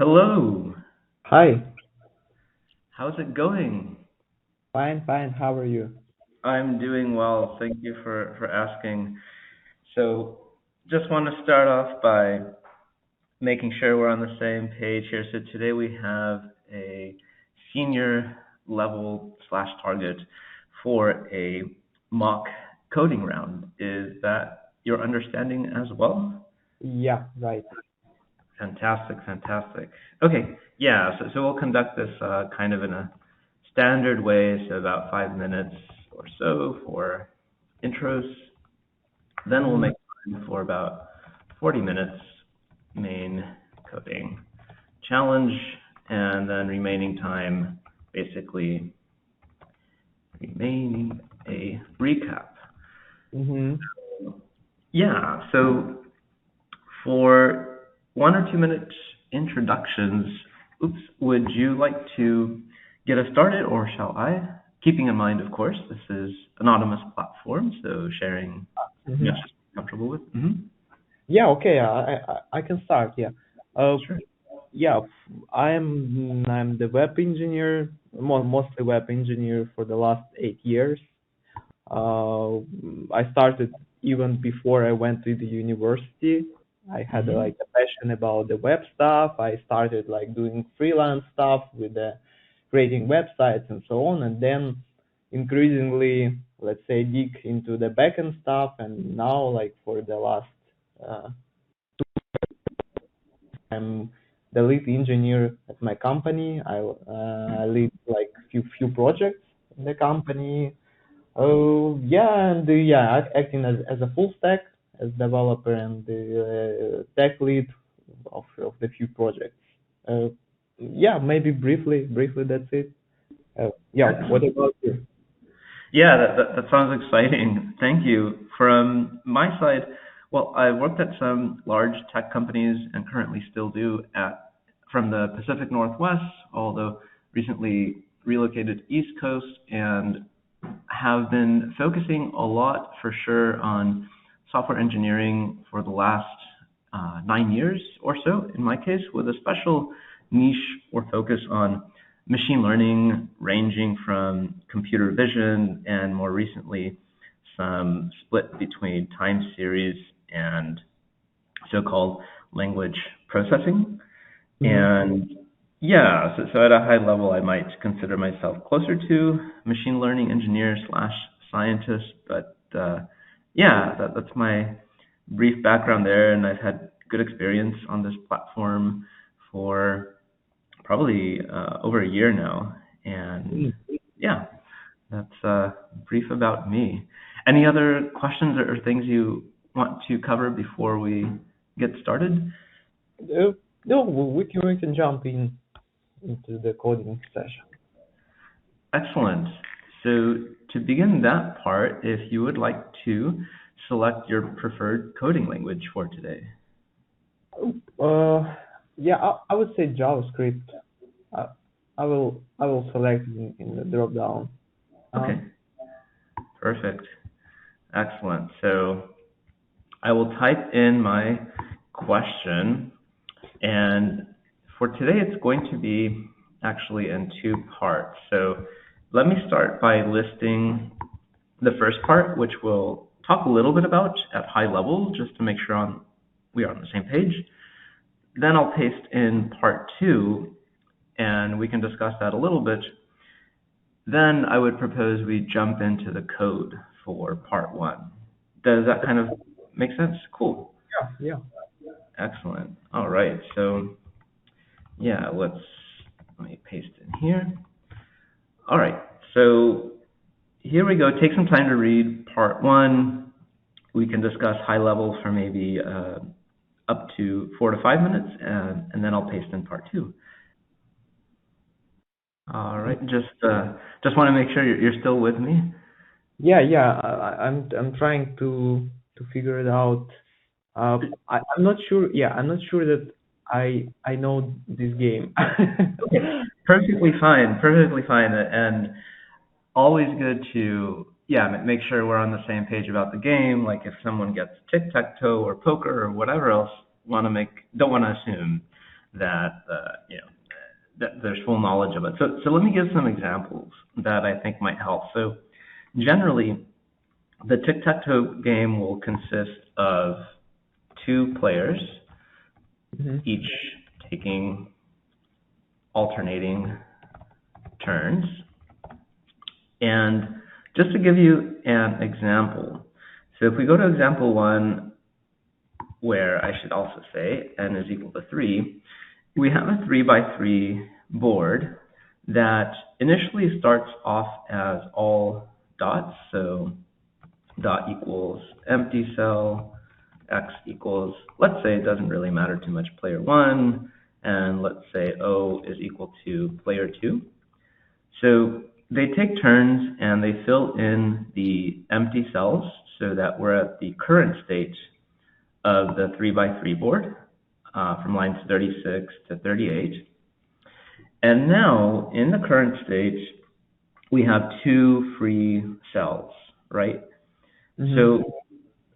Hello, Hi, how's it going? fine, fine. How are you? I'm doing well, thank you for asking. So, just want to start off by making sure we're on the same page here. So, today we have a senior level slash target for a mock coding round. Is that your understanding as well? Yeah, right. Fantastic, fantastic. Okay, yeah, so we'll conduct this kind of in a standard way, so about 5 minutes or so for intros. Then we'll Mm, make time for about 40 minutes main coding challenge, and then remaining time basically remaining a recap. mm-hmm. Yeah, so for 1 or 2 minute introductions, would you like to get us started or shall I? Keeping in mind, of course, this is anonymous platform, so sharing Mm-hmm. messages you're comfortable with. Yeah, okay. I can start. Yeah. Uh, Sure. yeah. I'm the web engineer, mostly web engineer for the last 8 years. Uh, I started even before I went to the university. I had hmm like a passion about the web stuff. I started like doing freelance stuff with creating websites and so on, and then increasingly, let's say, dig into the backend stuff. And now, like for the last, uh, I'm the lead engineer at my company. I lead like few projects in the company. Oh yeah, and yeah, acting as a full stack, as developer and the tech lead of the few projects. Uh, yeah, maybe briefly that's it. Yeah, what Excellent. about you? Yeah, that sounds exciting. Thank you. From my side, well, I worked at some large tech companies and currently still do from the Pacific Northwest, although recently relocated East Coast and have been focusing a lot for sure on software engineering for the last 9 years or so, in my case, with a special niche or focus on machine learning, ranging from computer vision and more recently some split between time series and so-called language processing. Hmm. And yeah, so at a high level, I might consider myself closer to machine learning engineer slash scientist. But yeah, that's my brief background there, and I've had good experience on this platform for probably over a year now. And yeah, that's brief about me. Any other questions or things you want to cover before we get started? No, we can jump into the coding session. Excellent. So to begin that part, if you would like to select your preferred coding language for today. Uh, yeah, I would say JavaScript. I, I will select in the drop down. Okay, perfect. Excellent. So I will type in my question, and for today it's going to be actually in two parts. So let me start by listing the first part, which we'll talk a little bit about at high level, just to make sure we are on the same page. Then I'll paste in part two, and we can discuss that a little bit. Then I would propose we jump into the code for part one. Does that kind of make sense? Cool. Yeah, yeah. Excellent. All right. So yeah, let me paste in here. All right. So here we go. Take some time to read part one. We can discuss high level for maybe up to 4 to 5 minutes, and then I'll paste in part two. All right. Just want to make sure you're still with me. Yeah. I'm trying to figure it out. I'm not sure. Yeah, I'm not sure that I know this game. Okay. Perfectly fine. Perfectly fine. And always good to make sure we're on the same page about the game. Like if someone gets tic tac toe or poker or whatever else, want to make don't want to assume. that that there's full knowledge of it. So let me give some examples that I think might help. So generally, the tic tac toe game will consist of two players, Mm-hmm. each taking alternating turns. And just to give you an example, so if we go to example one, where I should also say n is equal to 3, we have a 3 by 3 board that initially starts off as all dots. So dot equals empty cell, x equals, let's say it doesn't really matter too much, player 1, and let's say O is equal to player 2. So they take turns and they fill in the empty cells so that we're at the current state of the 3 by 3 board from lines 36 to 38. And now in the current state, we have two free cells, right? Mm-hmm. So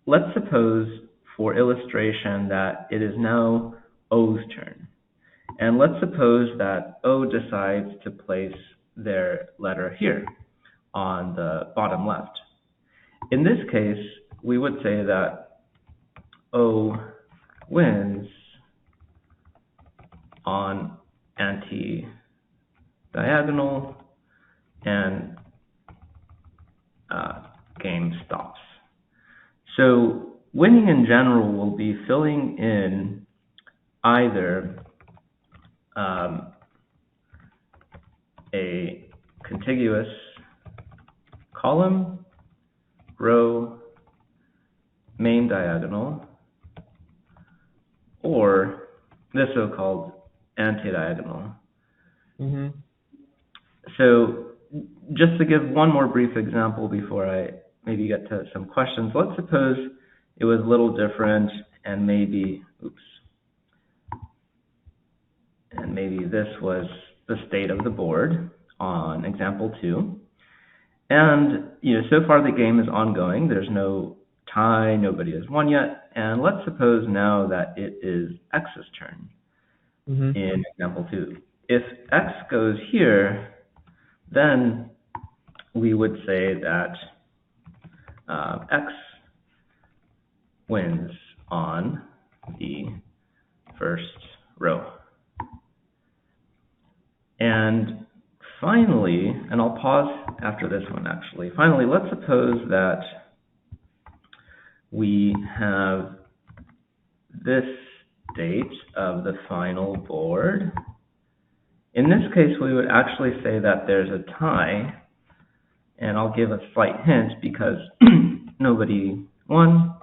let's suppose for illustration that it is now O's turn. And let's suppose that O decides to place their letter here on the bottom left. In this case, we would say that O wins on anti-diagonal and game stops. So winning in general will be filling in either a contiguous column, row, main diagonal, or the so-called anti-diagonal. Mm-hmm. So just to give one more brief example before I maybe get to some questions, let's suppose it was a little different and maybe this was the state of the board on example 2. And so far the game is ongoing. There's no tie, nobody has won yet. And let's suppose now that it is X's turn in example 2. If X goes here, then we would say that X wins on the first row. And finally, and I'll pause after this one actually, finally, let's suppose that we have this state of the final board. In this case, we would actually say that there's a tie, and I'll give a slight hint because nobody won,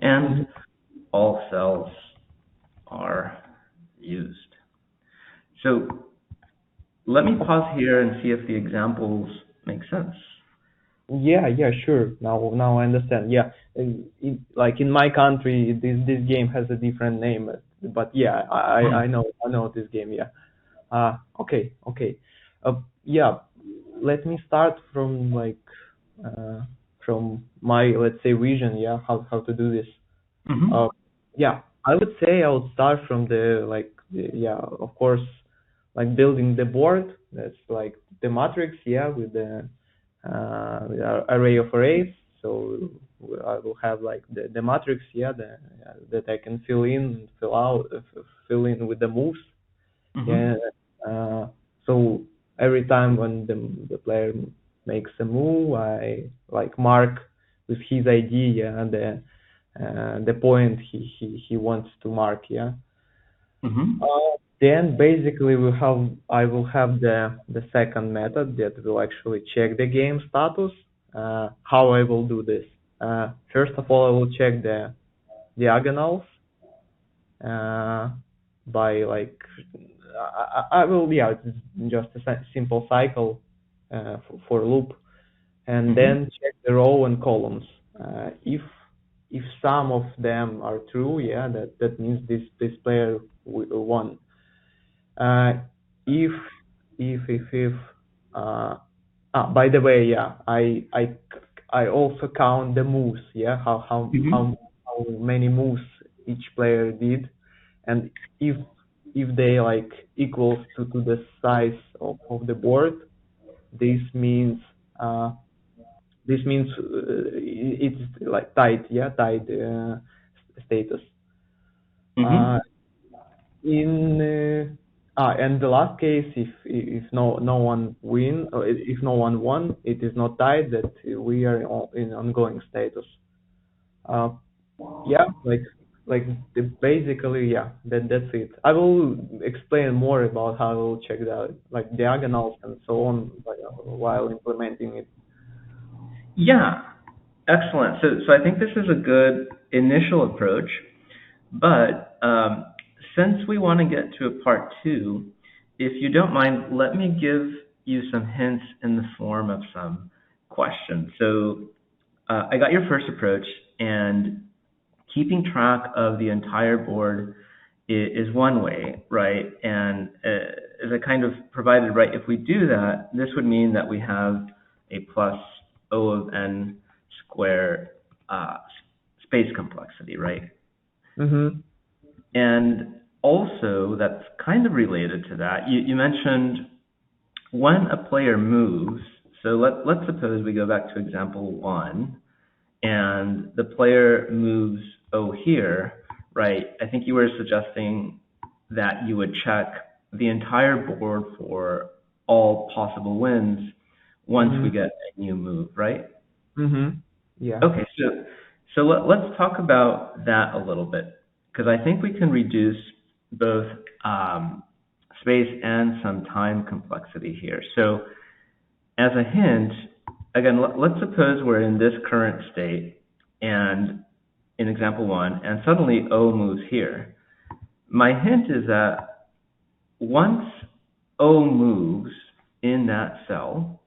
and all cells are used. So let me pause here and see if the examples make sense. Yeah, sure. Now I understand. Yeah, like in my country, this game has a different name, but yeah, I know this game. Yeah. Okay. Yeah. Let me start from from my, let's say, vision. Yeah, how to do this. Yeah, I would say I would start from yeah, of course, like building the board. That's like the matrix, yeah, with the array of arrays. So I will have like the matrix, yeah, that I can fill in, fill out, fill in with the moves. Yeah. So every time when the player makes a move, I like mark with his ID, yeah, the point he wants to mark, yeah. Then basically I will have the second method that will actually check the game status. How I will do this? First of all, I will check the diagonals by like I will, yeah, it's just a simple cycle for loop, and then check the row and columns. If some of them are true, yeah, that means this player won. If by the way, yeah, I also count the moves, yeah, how many moves each player did, and if if they like equals to the size of the board, this means uh, it's like tied, yeah, tied status. Uh, Mm-hmm. in and the last case, if no one win, or if no one won, it is not tied. That we are in ongoing status. Uh, yeah, like basically, yeah, that's it. I will explain more about how I will check the like diagonals and so on while implementing it. Yeah, excellent. So I think this is a good initial approach, but since we want to get to a part two, if you don't mind, let me give you some hints in the form of some questions. So I got your first approach, and keeping track of the entire board is one way, right? And as I kind of provided, right, if we do that, this would mean that we have a plus O of n square space complexity, right? Mm-hmm. And also, that's kind of related to that. You mentioned when a player moves, so let's suppose we go back to example one, and the player moves O here, right? I think you were suggesting that you would check the entire board for all possible wins once we Mm-hmm. get a new move, right? Mm-hmm. Yeah. Okay, so let's talk about that a little bit, because I think we can reduce both space and some time complexity here. So as a hint, again, let's suppose we're in this current state and in example one, and suddenly O moves here. My hint is that once O moves in that cell,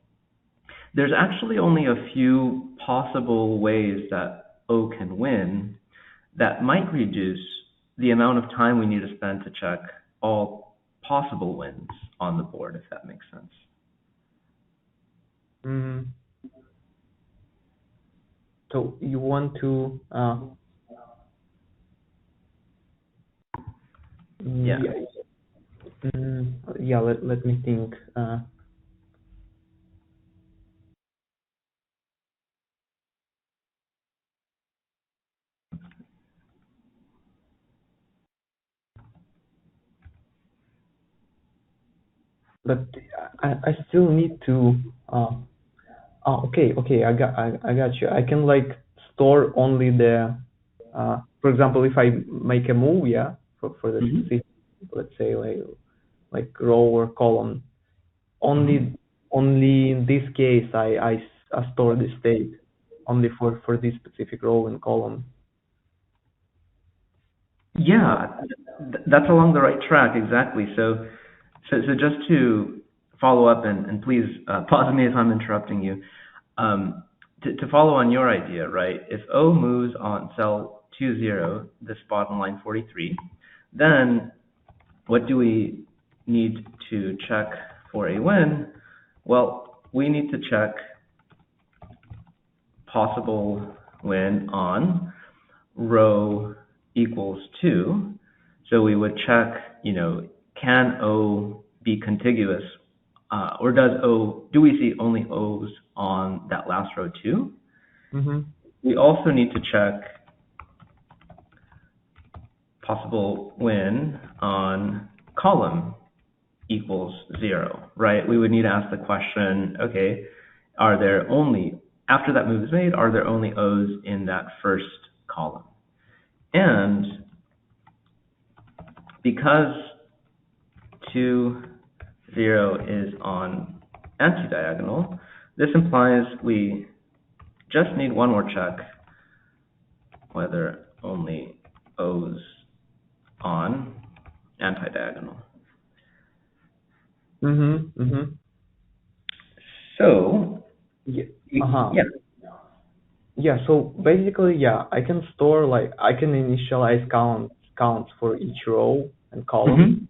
there's actually only a few possible ways that O can win that might reduce the amount of time we need to spend to check all possible wins on the board, if that makes sense. Mm-hmm. So you want to Yeah. yeah, yeah, let me think. But I still need to okay, I got you. I can like store only the for example, if I make a move, yeah, for the Hmm. specific, let's say like row or column, Hmm. only in this case I store the state only for this specific row and column. Yeah, that's along the right track, exactly. So just to follow up, and please pause me if I'm interrupting you. Um, to follow on your idea, right? If O moves on cell 20, the spot on line 43, then what do we need to check for a win? Well, we need to check possible win on row equals 2. So we would check, can O be contiguous, or do we see only O's on that last row too? Mm-hmm. We also need to check possible win on column equals 0, right? We would need to ask the question, okay, are there only, after that move is made, are there only O's in that first column? And because 2, 0 is on anti-diagonal, this implies we just need one more check, whether only O's on anti-diagonal. Mm-hmm. Mm-hmm. So, Yeah. Uh-huh. yeah. Yeah, so basically, yeah, I can store like I can initialize counts for each row and column.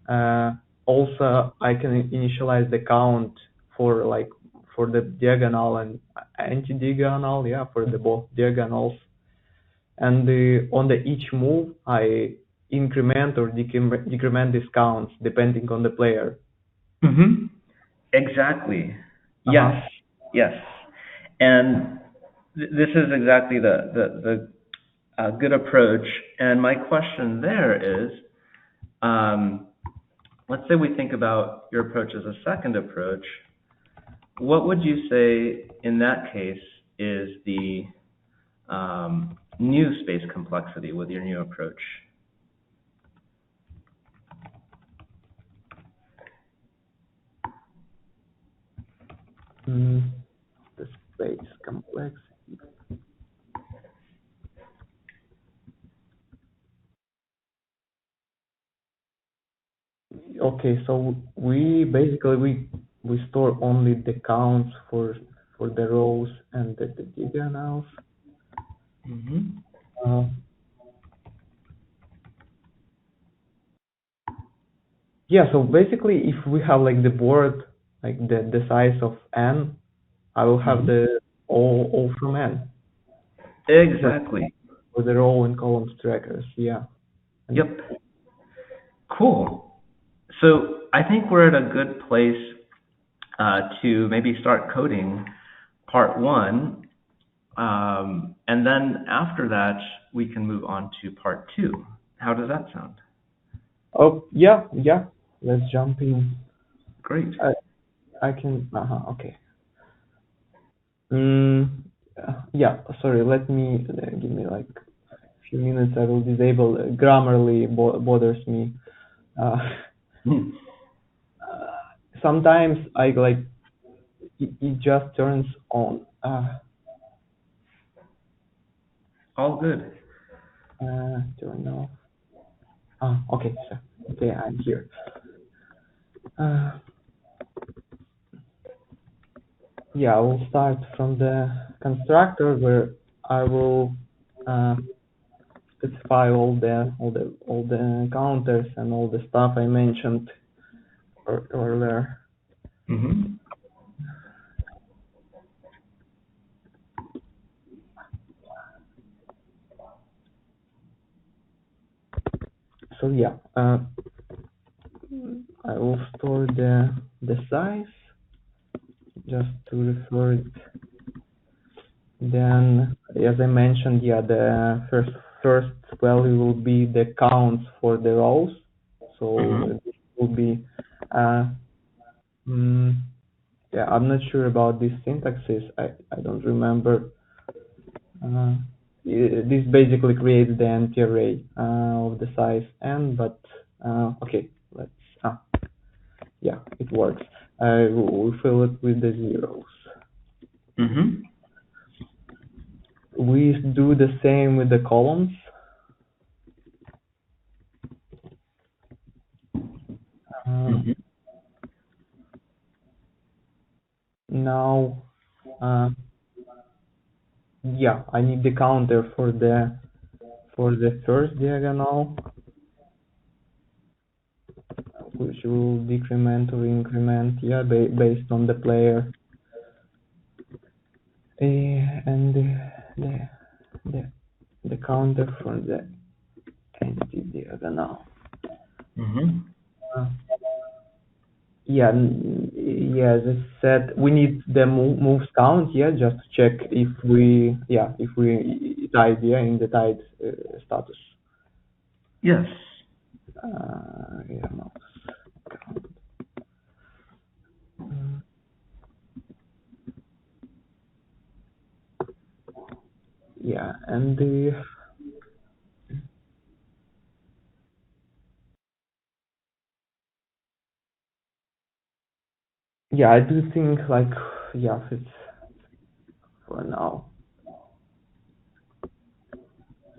Hmm. Uh, Also, I can initialize the count for like for the diagonal and anti-diagonal, yeah, for the both diagonals. And on the each move, I increment or decrement discounts depending on the player. Mm-hmm. Exactly. Yes. Uh-huh. Yes. And this is exactly the good approach. And my question there is, um, let's say we think about your approach as a second approach. What would you say in that case is the new space complexity with your new approach? Mm, the space complex. Okay, so we basically we store only the counts for the rows and the diagonals. Mm-hmm. Uh, yeah, so basically, if we have like the board, like the size of n, I will have Mm-hmm. the all from n for Exactly. for the row and columns trackers. Yeah, and Yep. Cool. So I think we're at a good place to maybe start coding part one. And then after that, we can move on to part two. How does that sound? oh yeah, let's jump in. Great. I I can okay. Mm, yeah, sorry. Let me give me like few minutes. I will disable Grammarly bothers me. Uh, Hmm. sometimes I like it just turns on. All good. Turn off. Okay, so okay, I'm here. Uh, yeah, I will start from the constructor where I will uh, specify all the counters and all the stuff I mentioned earlier. Mm-hmm. So yeah, I will store the size just to refer it. Then, as I mentioned, yeah, the first value will be the counts for the rows. So Mm-hmm. it will be, uh, mm, yeah, I'm not sure about these syntaxes. I don't remember. Uh, this basically creates the empty array of the size n, but okay, let's, yeah, it works. We fill it with the zeros. Mm-hmm. We do the same with the columns. Uh, Mm-hmm. now, uh, yeah, I need the counter for the first diagonal, which will decrement or increment, yeah, based on the player. And the the counter for the empty diagonal. Mm-hmm. Uh, yeah, yeah, as I said, we need the moves count, yeah, just to check if we tied, yeah, in the tied status. Yes. Yeah, mouse count. Mm, yeah, and yeah, I do think like yeah, it's for now.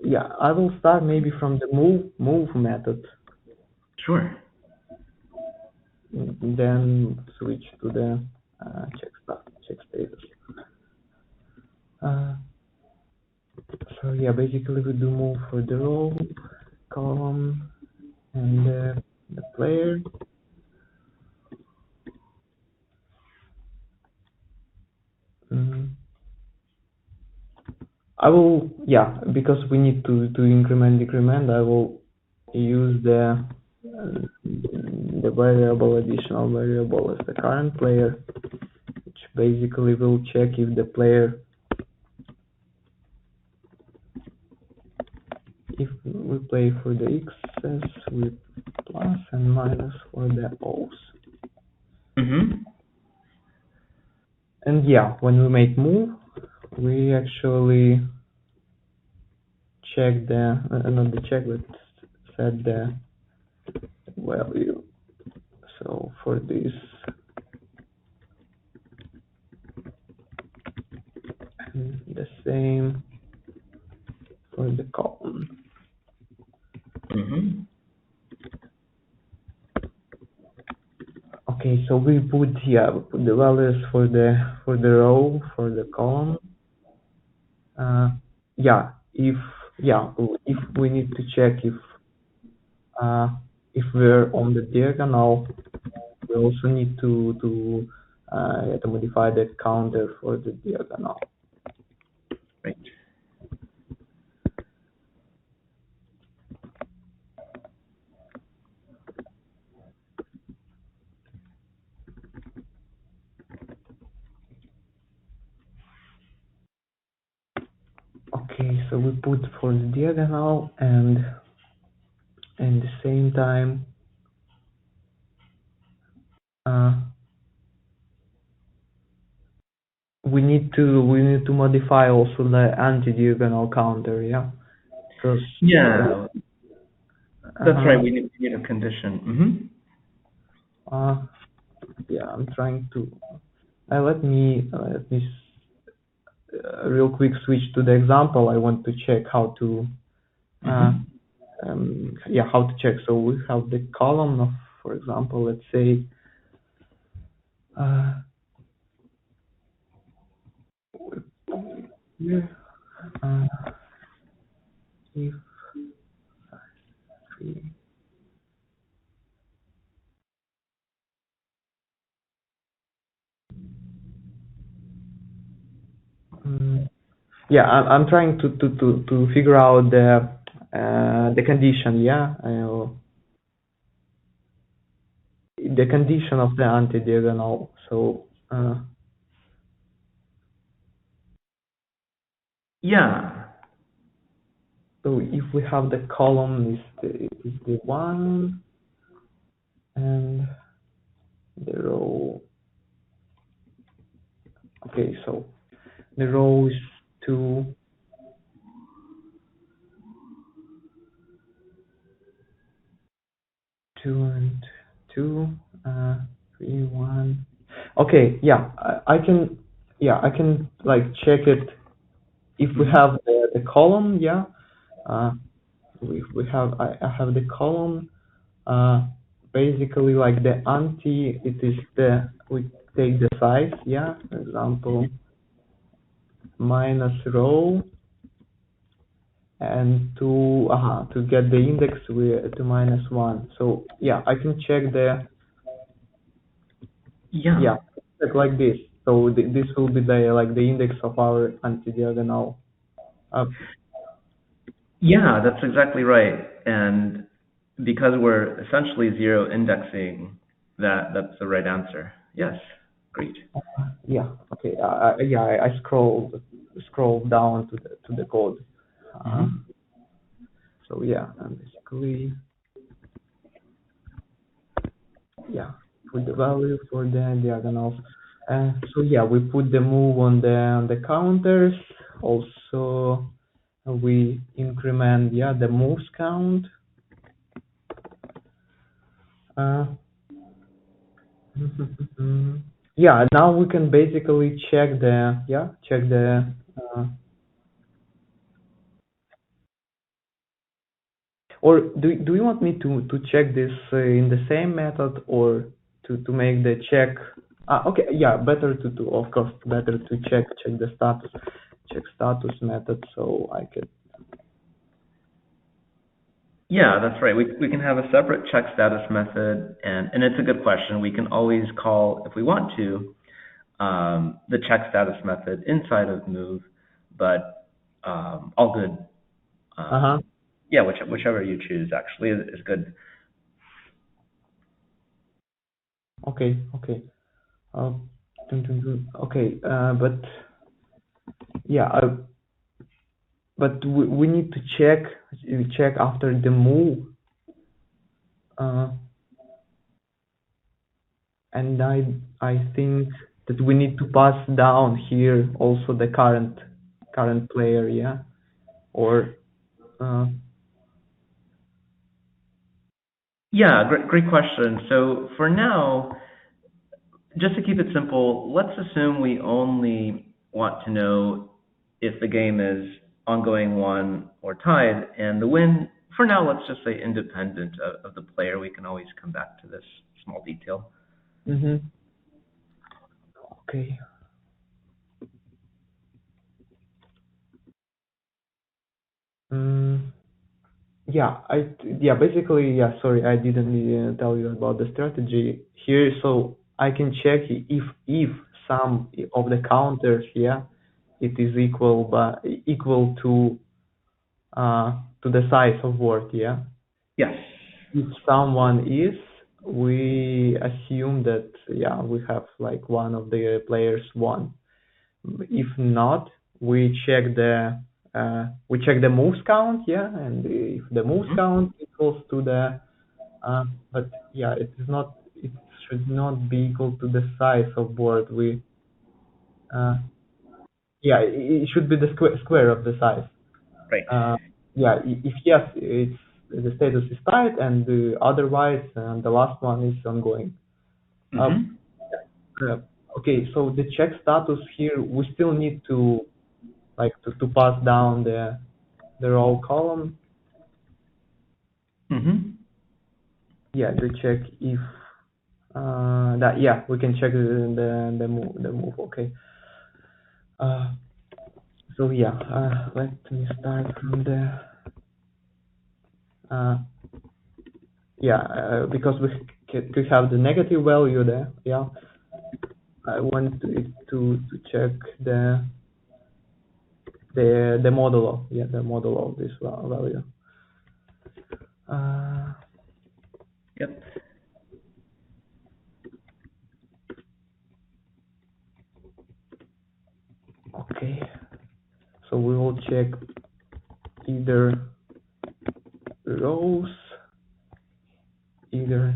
Yeah, I will start maybe from the move method, Sure. then switch to the check status. Uh, so yeah, basically we do move for the row, column, and the player. Mm. I will, yeah, because we need to increment decrement. I will use the variable additional variable as the current player, which basically will check if the player, if we play for the x's with plus and minus for the o's. Mm-hmm. And yeah, when we make move, we actually check not the check, but set the value. So for this, and the same for the column. Mm-hmm. Okay, so we put the values for the row, for the column. Yeah, if we need to check uh, if we're on the diagonal, we also need to modify the counter for the diagonal. Right. Okay, so we put for the diagonal, and at the same time, uh, we need to modify also the anti-diagonal counter, yeah, because Yeah, that's uh, right. We need a condition. Mm-hmm. uh, yeah, I'm trying to. Let me real quick switch to the example. I want to check how to uh, Mm-hmm. how to check. So we have the column of, for example, let's say uh, here, uh, if we, yeah, I'm trying to figure out the condition. Yeah, the condition of the anti-diagonal. Yeah. So if we have the column is the one, and the row. Okay, so the row is two, two and two, three, one. Okay, yeah, I can like check it if we Mm-hmm. have the column. Yeah, uh, if we have I have the column. Uh, Basically like the anti, it is we take the size. Yeah, for example, minus row, and to get the index we to minus one. So yeah, I can check Yeah. yeah, check like this. So this will be the index of our anti-diagonal. Uh, Yeah, that's exactly right. And because we're essentially zero indexing, that's the right answer. Yes. Great. yeah, okay. I scroll down to the code. Uh, Mm-hmm. so yeah, and basically yeah, put the value for the diagonals. So yeah, we put the move on the counters. Also, we increment the moves count. Uh, yeah, now we can basically check the. Uh, or do you want me to check this in the same method, or to make the check? Okay, yeah, better to of course better to check the status method, so I could. Yeah, that's right. We can have a separate check status method, and it's a good question. We can always call, if we want to, the check status method inside of move, but all good. Uh-huh. Um, Yeah, whichever you choose actually is good. Okay, okay. Uh, okay, but yeah, but we need to check after the move, uh, and I think that we need to pass down here also the current player, yeah, or uh, Yeah, great question. So for now, just to keep it simple, let's assume we only want to know if the game is ongoing one or tied, and the win, for now, let's just say independent of the player. We can always come back to this small detail. mhm. Okay. Mm, yeah, basically, yeah, sorry, I didn't tell you about the strategy here. So I can check if some of the counters, yeah, it is equal to the size of word, yeah. Yes. If someone is, we assume that, yeah, we have like one of the players won. If not, we check the moves count, yeah, and if the moves Hmm. count equals to the but yeah, it should not be equal to the size of board. Uh, yeah, it should be the square of the size. Right. Uh, yeah, if yes, it's the status is tied, and otherwise, the last one is ongoing. Uh, Hmm. uh, okay, so the check status here, we still need to to pass down the row column. Hmm. Yeah, to check if that yeah, we can check the move. Okay. Uh, so yeah, let me start from the uh, yeah, because we could have the negative value there. Yeah, I want to check the modulo. Yeah, the modulo of this value. Uh, Yep. okay, so we will check either rows, either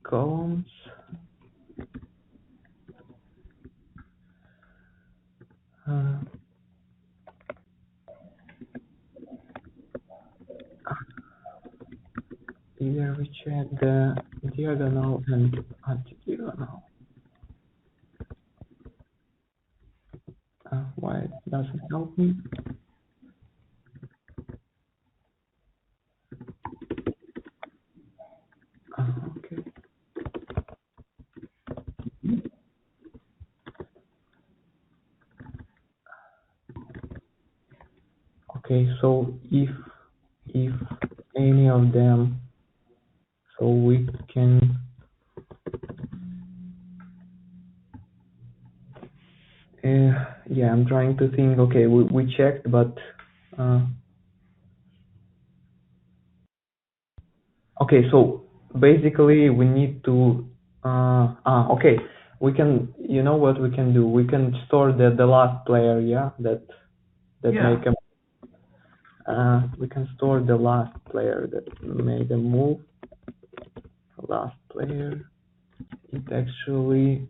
columns. Uh, Either we check the diagonal and anti-diagonal. Why it doesn't help me? Okay. Okay, so if any of them, so we can yeah, I'm trying to think. Okay, we checked, but uh, okay, so basically we need to okay, we can, you know what we can do? We can store the last player, yeah, that Yeah. make a we can store the last player that made a move. Last player, it actually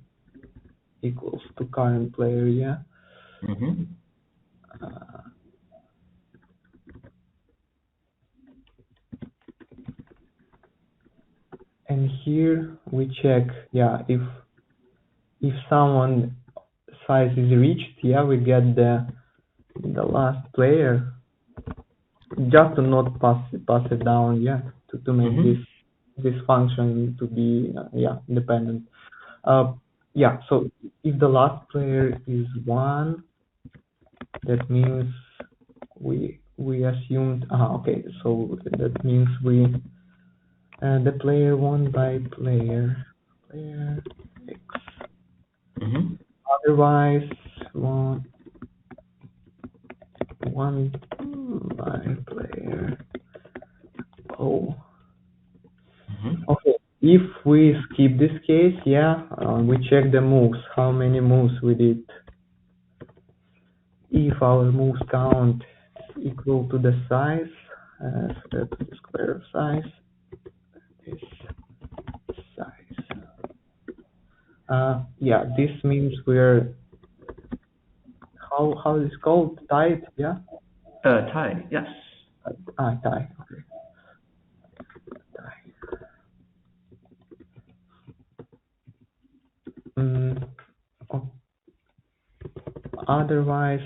equals to current player, yeah. Hmm. Uh, and here we check, yeah, if someone size is reached, yeah, we get the last player, just to not pass it down, yeah, to make Hmm. this function to be yeah, independent. Uh, yeah, so if the last player is one, that means we assumed okay, so that means we the player won by player X. Hmm. Otherwise, one one by player. Oh, okay. If we skip this case, yeah, we check the moves, how many moves we did. If our moves count equal to the size, so that's the square of size, is size. Yeah, this means we're, how is it called? Tied, yeah? Tie, yes. Tie, okay. Tie. Oh, otherwise,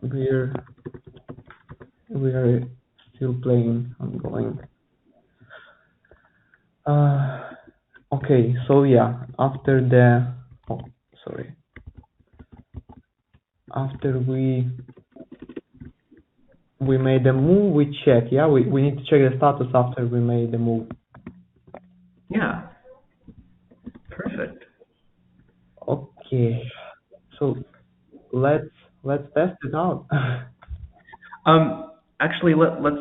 we're still playing ongoing. Okay, so yeah, after the, oh, sorry, after we made a move, we check, yeah, we need to check the status after we made the move. Yeah, perfect. Okay, so let's test it out. Actually, let's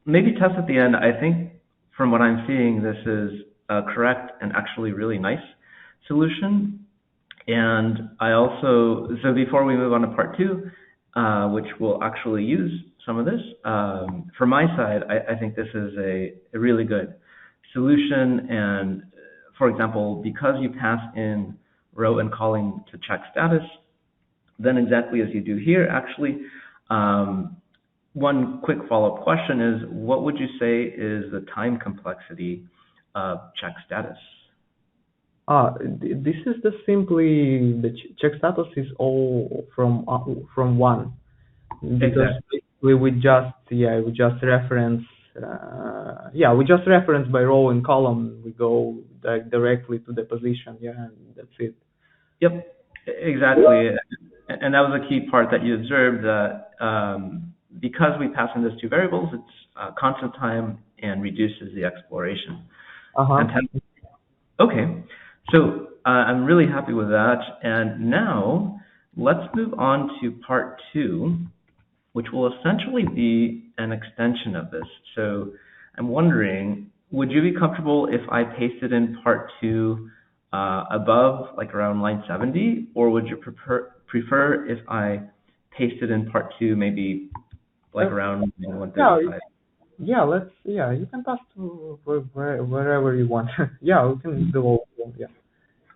maybe test at the end. I think from what I'm seeing, this is a correct and actually really nice solution. And I also, so before we move on to part two, which will actually use some of this, from my side, I think this is a really good solution. And for example, because you pass in row and column to check status, then exactly as you do here, actually, one quick follow-up question is, what would you say is the time complexity of check status? This is the simply the check status is all from one, because Exactly. basically we just reference we just reference by row and column. We go directly to the position, and that's it. Yep, exactly. And that was a key part that you observed, that because we pass in those two variables, it's constant time and reduces the exploration. Fantastic. Okay, so I'm really happy with that. And now let's move on to part two, which will essentially be an extension of this. So I'm wondering, would you be comfortable if I pasted in part two above, like around line 70, or would you prefer if I pasted in part two maybe like around Yeah, 135? you can pass to wherever you want. Yeah, we can do all. Yeah,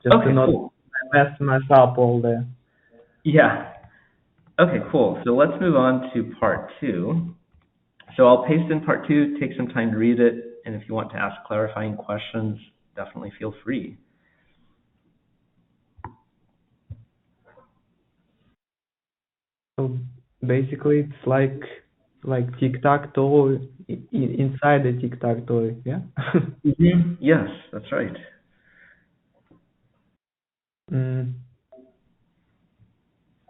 just to Okay, not cool. mess up all the. Yeah. Okay, cool. So let's move on to part two. So I'll paste in part two, take some time to read it, and if you want to ask clarifying questions, definitely feel free. So basically, it's like Tic Tac Toe inside the Tic Tac Toe. Yeah. Yes, that's right. mm,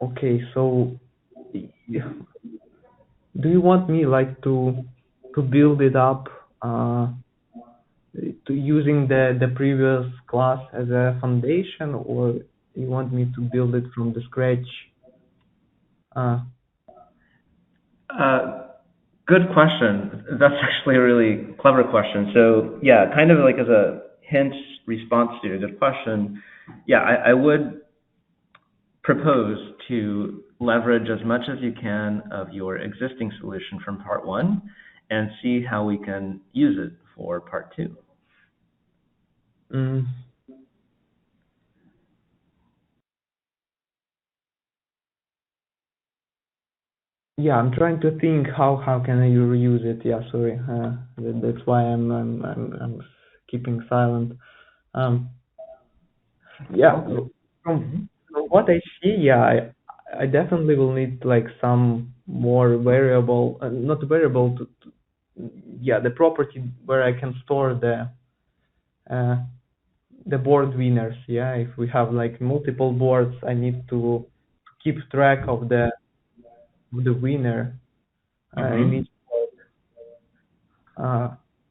okay, so yeah, do you want me like to build it up to using the previous class as a foundation, or you want me to build it from the scratch? Uh, Uh, Good question. That's actually a really clever question. So yeah, kind of like as a hint response to your good question, yeah, I would propose to leverage as much as you can of your existing solution from part one and see how we can use it for part two. mm, yeah, I'm trying to think how can I reuse it. Yeah, sorry. That's why I'm keeping silent. Um, yeah, Okay. from Mhm. what I see, yeah, I definitely will need like some more variable, not variable yeah, the property where I can store uh, the board winners. Yeah, if we have like multiple boards, I need to keep track of the winner in Mhm. each board.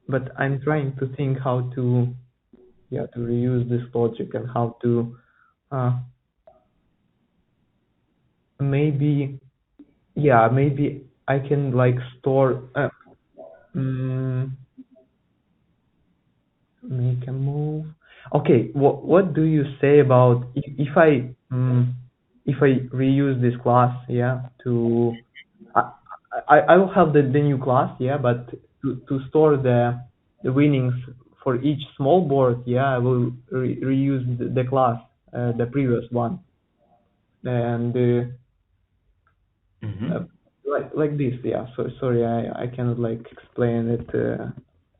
But I'm trying to think how to to reuse this logic and how to uh, maybe, yeah, maybe I can like store, mm, make a move. Okay, what do you say about if I reuse this class, yeah, to I I will have the new class, yeah, but to store the winnings for each small board, yeah, I will reuse the class, the previous one, and uh, Mm-hmm. like this, yeah. So sorry, I cannot like explain it.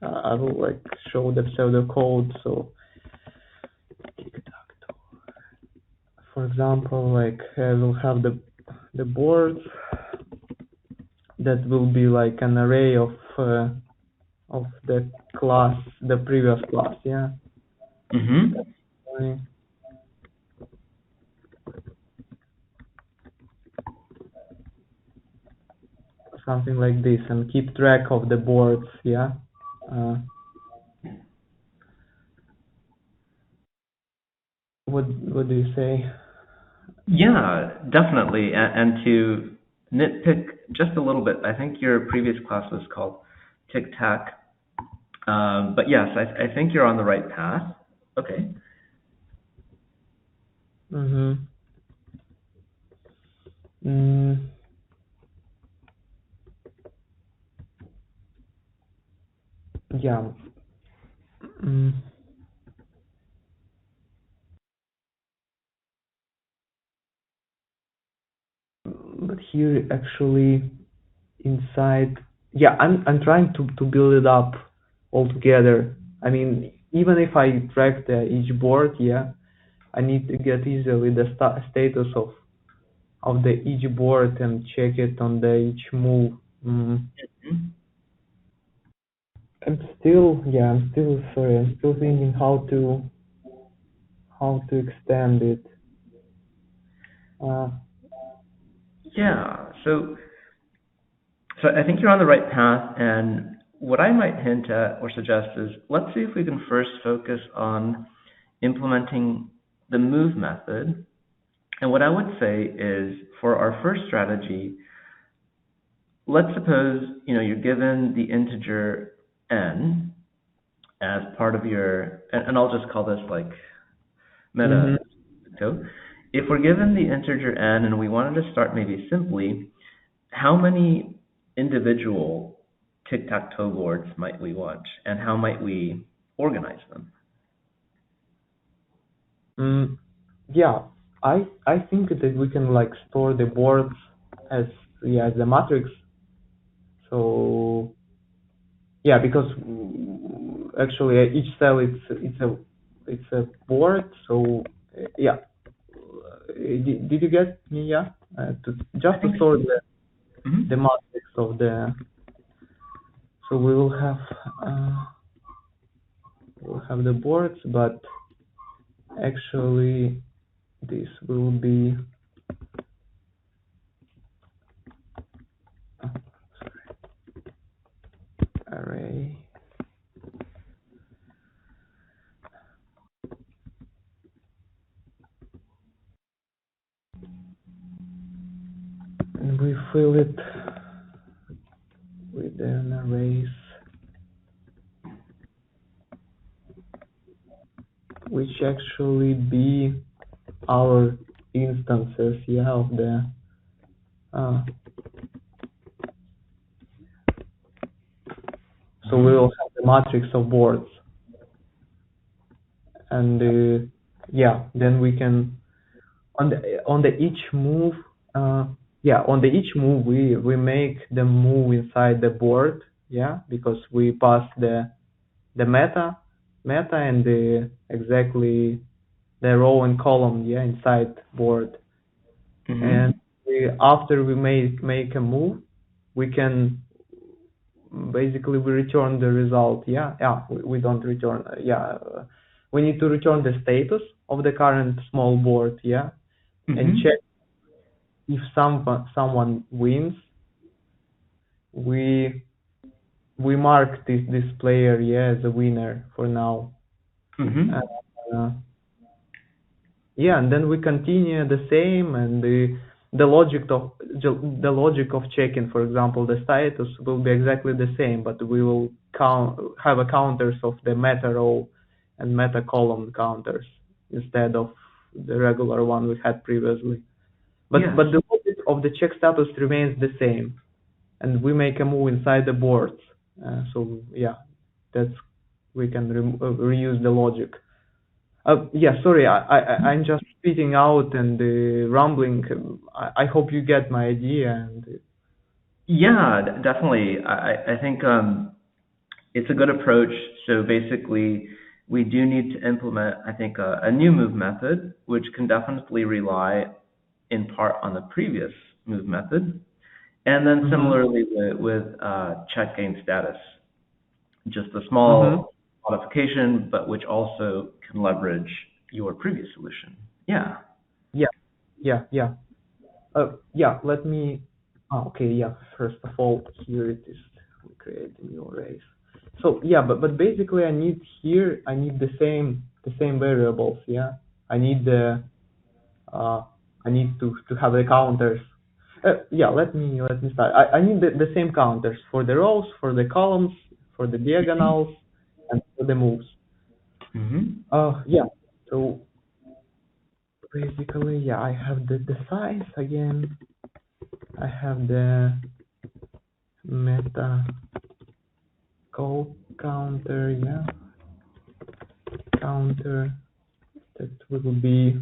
I will like show the pseudo code. So for example, like I will have the boards that will be like an array of the class, the previous class, yeah. Mm-hmm. Like, something like this, and keep track of the boards, yeah. Uh, what do you say? Yeah, definitely. And to nitpick just a little bit, I think your previous class was called Tic Tac. But yes, I think you're on the right path. Okay. Mm-hmm. Mm, yeah. Mm, but here actually inside, yeah, I'm trying to build it up all together. I mean, even if I track each board, yeah, I need to get easily the status of the each board and check it on the each move. Mm. Mhm. I'm still sorry. I'm still thinking how to extend it. Uh, Yeah. So I think you're on the right path. And what I might hint at or suggest is let's see if we can first focus on implementing the move method. And what I would say is for our first strategy, let's suppose, you're given the integer n as part of your, and I'll just call this like mhm. meta. So if we're given the integer n and we wanted to start maybe simply, how many individual tic-tac-toe boards might we want, and how might we organize them? Mm, yeah, I think that we can like store the boards as yeah as a matrix. So yeah, because actually each cell it's a board. So yeah, did you get me? Yeah, I just to think store so. Hmm. the matrix of the. So uh, we'll have the boards, but actually this will be uh, array, and we fill it with an arrays, which actually be our instances, yeah, of the. Uh, so we Hmm. will have the matrix of boards, and yeah, then we can on the each move. Yeah, on the each move we make the move inside the board, yeah, because we pass the meta and the exactly the row and column, yeah, inside board. And Hmm. after we make a move, we can basically we return the result, yeah. We don't return, we need to return the status of the current small board, yeah, and Hmm. check if someone wins. We we mark this player, yeah, as a winner for now. Hmm. uh, yeah, and then we continue the same, and the logic of the logic of checking, for example, the status will be exactly the same, but we will have a counters of the meta row and meta column counters instead of the regular one we had previously. But Yes. but the logic of the check status remains the same, and we make a move inside the board. So yeah, that's we can reuse the logic. Yeah, sorry, I'm just spitting out and rambling. I hope you get my idea. And Yeah, definitely. I think it's a good approach. So basically, we do need to implement, I think, a new move method, which can definitely rely in part on the previous move method. And then mm-hmm, similarly with check game status, just a mm-hmm. small modification, but which also can leverage your previous solution. Yeah. Yeah, yeah. Yeah. Let me. Oh, okay. Yeah. First of all, here it is. We create a new arrays. So yeah, but basically, I need the same variables. Yeah. I need the uh I need to have the counters. Yeah. Let me start. I need the same counters for the rows, for the columns, for the diagonals, and for the moves. Hmm. Yeah. So basically, yeah, I have the size again. I have the meta counter, yeah, counter that will be,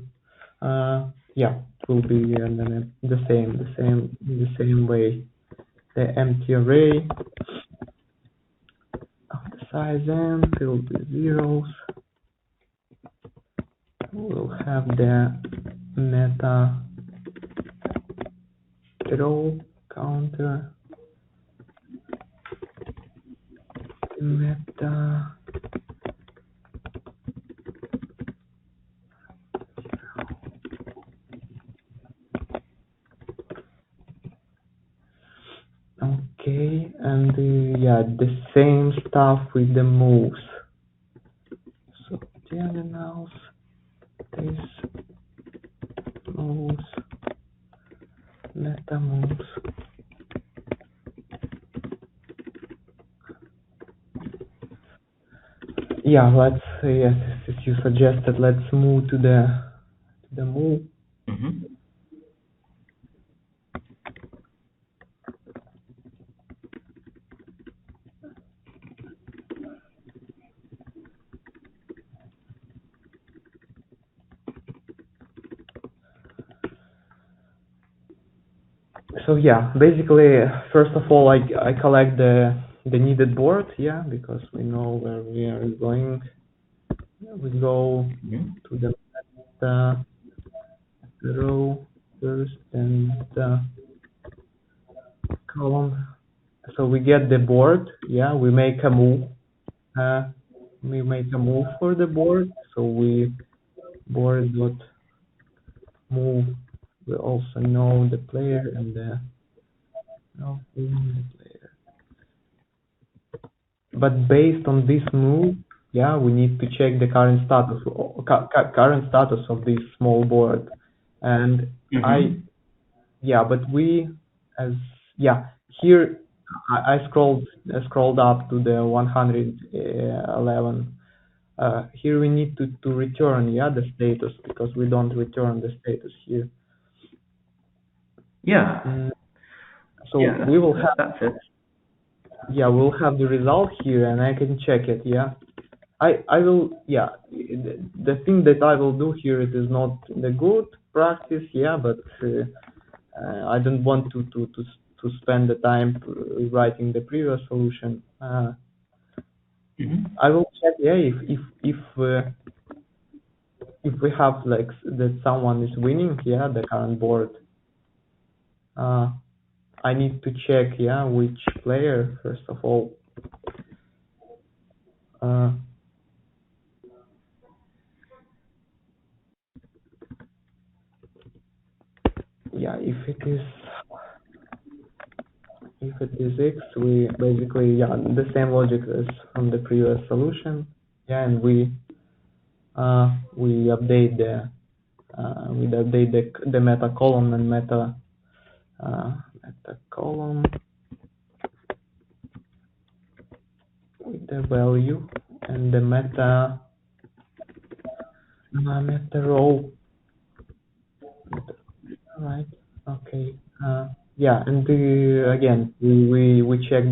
yeah, it will be and then the same way. The empty array of the size m will be zeros. We'll have the meta row counter, meta. Okay, and yeah, the same stuff with the moves. So diagonals, this moves, meta moves. Yeah, let's yes, as you suggested, let's move to the move. Hmm. So yeah, basically, first of all, I collect the needed board, yeah, because we know where we are going. We go Hmm. to the meta row first and the column. So we get the board, yeah, we make a move. Uh, we make a move for the board. So we board dot move. We also know the player and the no, we know the player. But based on this move, yeah, we need to check the current status of this small board. And I, Hmm. yeah, but we, as yeah, here I scrolled up to the 111. Here we need to return, yeah, the status because we don't return the status here. Yeah. Mm, so Yeah. we will have, That fits. yeah, we'll have the result here, and I can check it, yeah. I will, yeah, the thing that I will do here, it is not the good practice, yeah, but I don't want to spend the time writing the previous solution. Hmm. I will check, yeah, if we have like that someone is winning, yeah, the current board. Uh, I need to check, yeah, which player first of all. Uh, yeah, if it is X, we basically, yeah, the same logic as from the previous solution. Yeah, and we update the meta column and meta meta column with the value and the meta row. Right. Okay. Yeah, and again, we check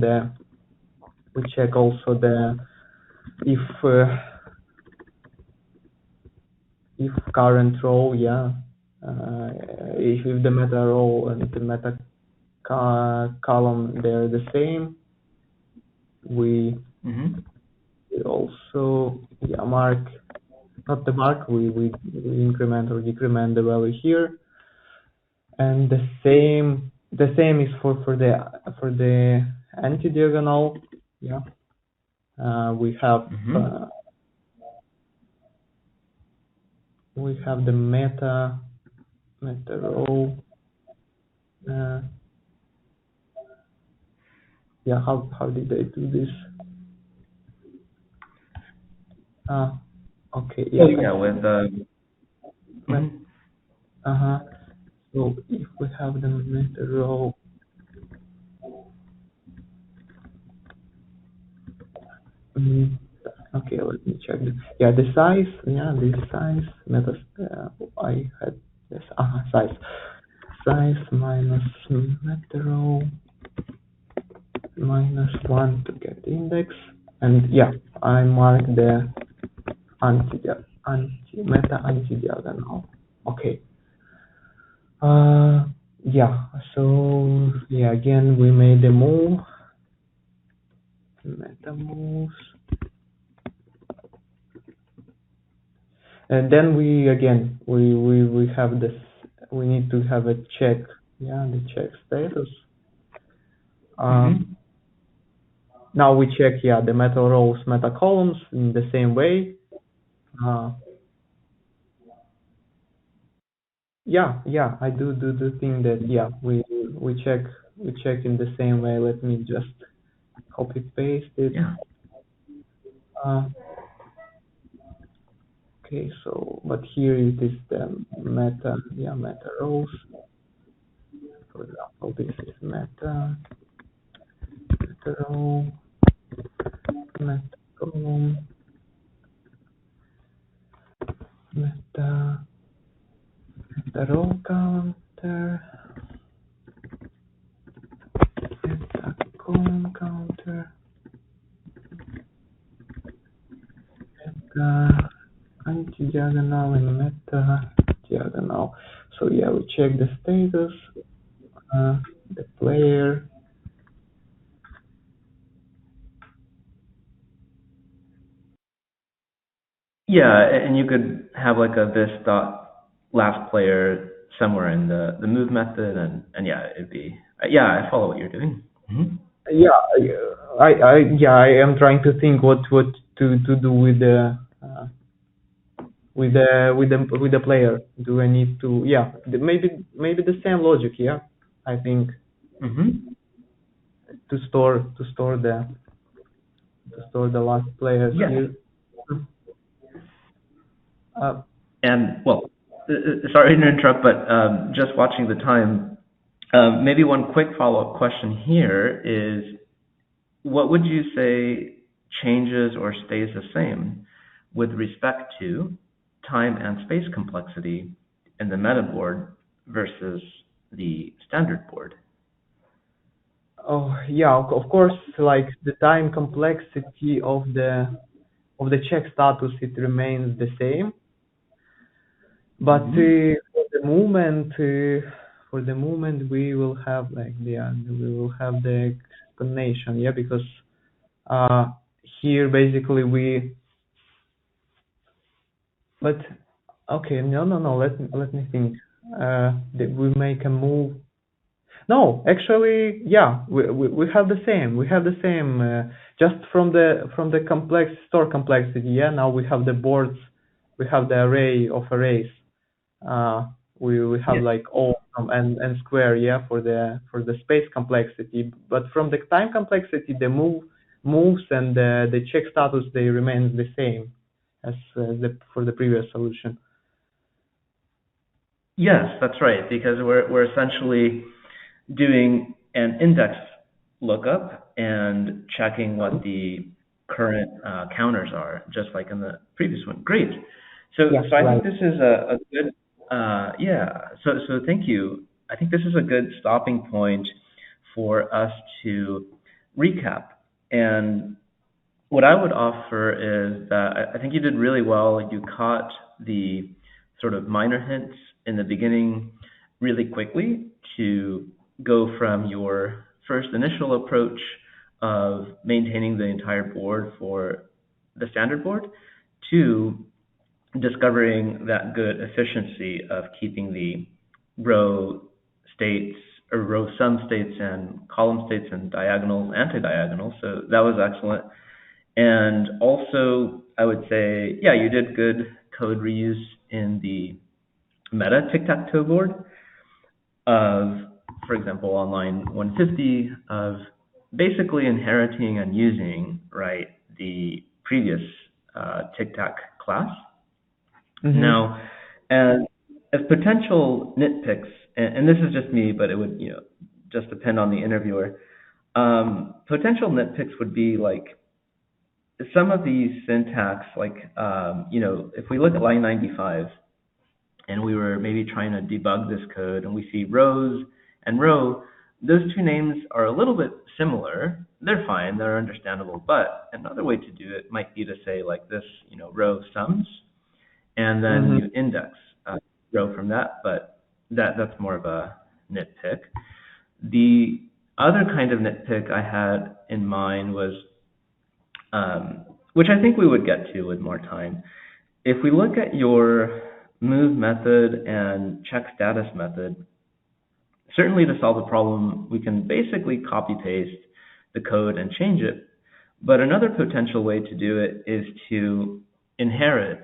also the if current row, yeah, if the meta row and the meta column they're the same, we also mark, not the mark, we increment or decrement the value here, and the same is for the anti-diagonal. Yeah, we have the meta row. Yeah, how did I do this? Okay, yeah. Yeah, with So if we have the meta row, okay, let me check this. Yeah, the size. Yeah, the size meta. I had this. Size minus meta row minus 1 to get the index, and yeah, I mark the meta anti-diagonal. Okay. Yeah. So yeah, again we made the move. Meta moves. And then we have this. We need to have a check. Yeah, the check status. Now we check the meta rows, meta columns in the same way. Yeah, I do the thing that we check in the same way. Let me just copy paste it. Okay, so but here it is the meta rows. For example, this is meta row, meta column, meta row counter, meta column counter, meta anti-diagonal and meta diagonal. So yeah, we check the status, the player. Yeah, and you could have like a this dot last player somewhere in the move method, and yeah, it'd be I follow what you're doing. Yeah, I am trying to think what to do with the player. Do I need to maybe the same logic? Yeah, I think to store the last player here. And well, sorry to interrupt, but just watching the time, maybe one quick follow-up question here is, what would you say changes or stays the same with respect to time and space complexity in the meta board versus the standard board? Oh yeah, of course, like the time complexity of the check status, it remains the same. But for the moment, we will have the explanation, because here basically but okay, no, let me think. That we make a move. No, actually, we have the same. We have the same. Just from the store complexity. Yeah, now we have the boards. We have the array of arrays. We have like all and square. Yeah, for the space complexity. But from the time complexity, the moves and the check status, they remain the same as for the previous solution. Yes, that's right. Because we're essentially doing an index lookup and checking what the current counters are, just like in the previous one. Great. Yeah, So I right. think this is a good, yeah. So thank you. I think this is a good stopping point for us to recap. And what I would offer is that I think you did really well. You caught the sort of minor hints in the beginning really quickly to go from your first initial approach of maintaining the entire board for the standard board to discovering that good efficiency of keeping the row states or row sum states and column states and diagonals anti-diagonal. So that was excellent. And also, I would say, yeah, you did good code reuse in the meta Tic Tac Toe board of, for example, on line 150 of basically inheriting and using, right, the previous Tic Tac class. Mm-hmm. Now, and as potential nitpicks, and this is just me, but it would, just depend on the interviewer. Potential nitpicks would be like some of the syntax, like, if we look at line 95 and we were maybe trying to debug this code and we see rows and row, those two names are a little bit similar. They're fine, they're understandable, but another way to do it might be to say like this, row sums, and then Mm-hmm. you index row from that, but that's more of a nitpick. The other kind of nitpick I had in mind was, which I think we would get to with more time. If we look at your move method and check status method, certainly to solve the problem, we can basically copy paste the code and change it. But another potential way to do it is to inherit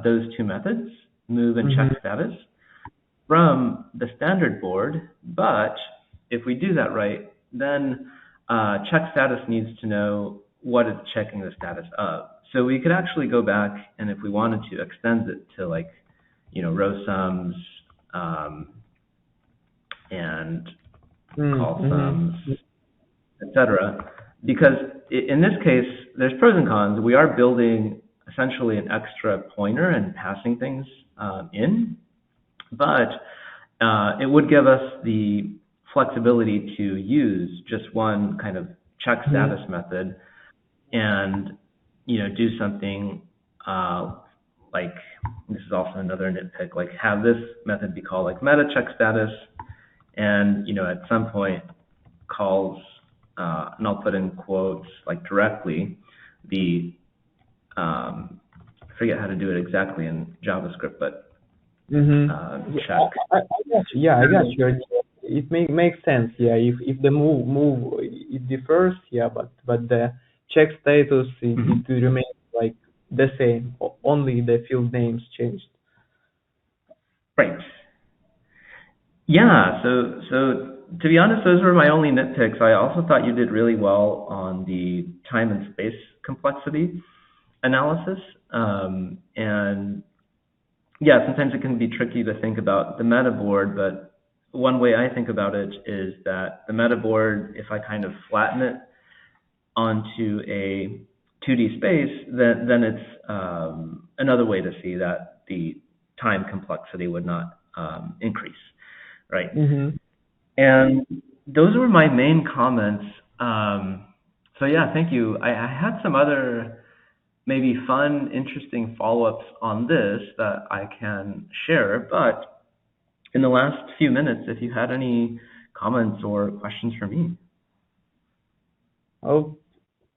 those two methods, move and check Mm-hmm. status, from the standard board. But if we do that right, then check status needs to know what it's checking the status of. So we could actually go back, and if we wanted to, extend it to like, row sums and call sums, Mm-hmm. etc. Because in this case, there's pros and cons. We are building essentially an extra pointer and passing things in, but it would give us the flexibility to use just one kind of check status method and do something like, this is also another nitpick, like have this method be called like meta check status, and at some point calls, and I'll put in quotes like directly the I forget how to do it exactly in JavaScript, but Mm-hmm. Yeah, check. I got you. Yeah, I got you. It makes sense. Yeah, if the move it differs. Yeah, but the check status Mhm. it remains like the same. Only the field names changed. Right. Yeah, so to be honest, those were my only nitpicks. I also thought you did really well on the time and space complexity analysis. And yeah, sometimes it can be tricky to think about the meta board, but one way I think about it is that the meta board, if I kind of flatten it onto a 2D space, then it's another way to see that the time complexity would not increase, right? Mm-hmm. And those were my main comments. So yeah, thank you. I had some other maybe fun, interesting follow-ups on this that I can share, but in the last few minutes, if you had any comments or questions for me. Oh,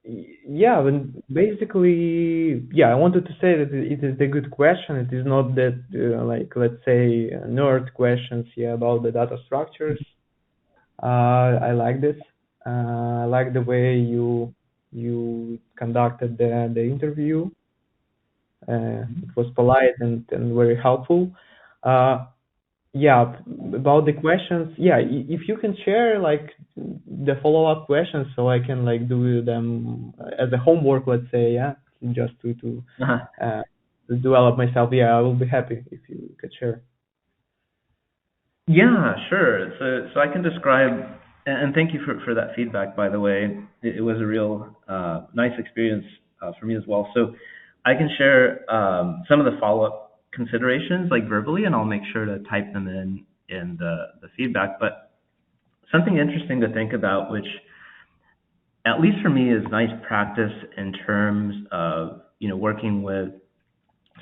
yeah. When basically, yeah, I wanted to say that it is a good question. It is not that like let's say nerd questions. Yeah, about the data structures. I like this. I like the way you conducted the interview. It was polite and very helpful. Uh, yeah, about the questions. Yeah, if you can share like the follow-up questions, so I can like do them as a homework, let's say. Yeah, just Uh-huh. uh, to develop myself. Yeah, I will be happy if you could share. Yeah, sure. So I can describe, and thank you for that feedback, by the way. It was a real nice experience for me as well. So I can share some of the follow-up considerations like verbally, and I'll make sure to type them in the feedback. But something interesting to think about, which at least for me is nice practice in terms of working with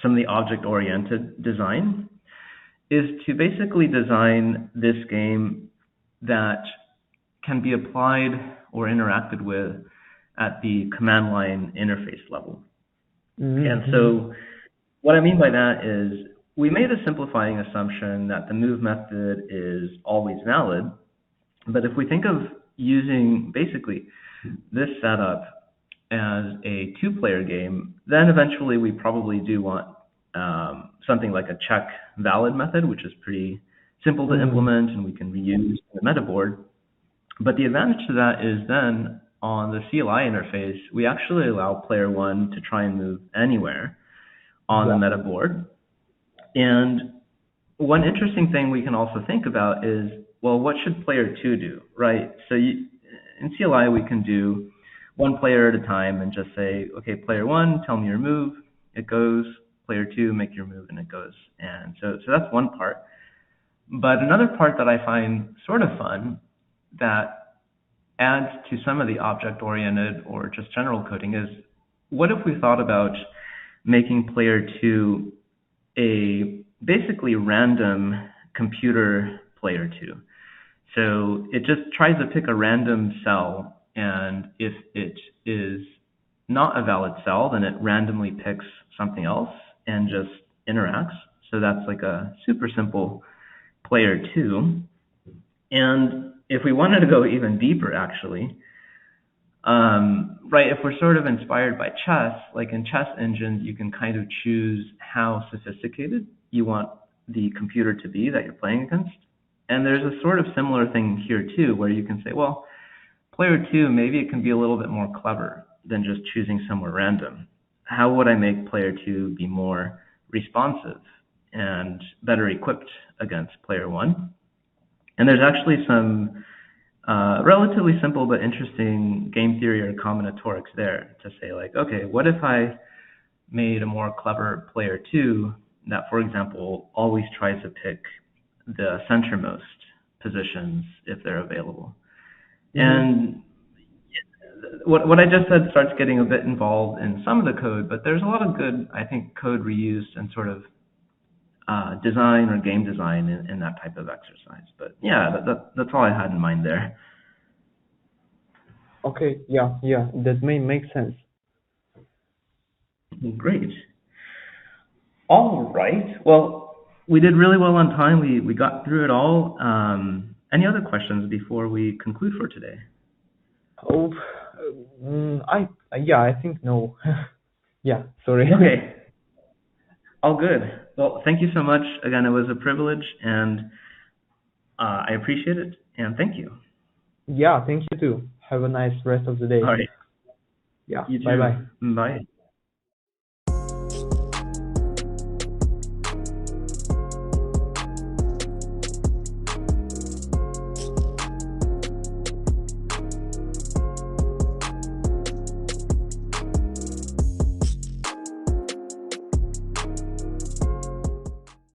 some of the object-oriented design, is to basically design this game that can be applied or interacted with at the command line interface level. And Mm-hmm. so what I mean by that is we made a simplifying assumption that the move method is always valid. But if we think of using basically this setup as a two-player game, then eventually we probably do want something like a check valid method, which is pretty simple to Mm-hmm. implement and we can reuse in the meta board. But the advantage to that is then on the CLI interface, we actually allow player one to try and move anywhere on the Yeah. meta board. And one interesting thing we can also think about is, well, what should player two do, right? So in CLI, we can do one player at a time and just say, okay, player one, tell me your move. It goes. Player two, make your move, and it goes. And so that's one part. But another part that I find sort of fun that adds to some of the object-oriented or just general coding is, what if we thought about making player two a basically random computer player two? So it just tries to pick a random cell, and if it is not a valid cell, then it randomly picks something else and just interacts. So that's like a super simple player two. And if we wanted to go even deeper, actually, right, if we're sort of inspired by chess, like in chess engines, you can kind of choose how sophisticated you want the computer to be that you're playing against. And there's a sort of similar thing here too, where you can say, well, player two, maybe it can be a little bit more clever than just choosing somewhere random. How would I make player two be more responsive and better equipped against player one? And there's actually some relatively simple but interesting game theory or combinatorics there to say, like, okay, what if I made a more clever player two that, for example, always tries to pick the centermost positions if they're available? Mm-hmm. And what I just said starts getting a bit involved in some of the code, but there's a lot of good, I think, code reused and sort of design or game design in that type of exercise. But yeah, that's all I had in mind there. Okay. Yeah. Yeah. That may make sense. Great. All right. Well, we did really well on time. We got through it all. Any other questions before we conclude for today? Oh, I think no. Yeah. Sorry. Okay. All good. Well, thank you so much. Again, it was a privilege, and I appreciate it. And thank you. Yeah. Thank you too. Have a nice rest of the day. All right. Yeah. You Bye too. bye. Bye.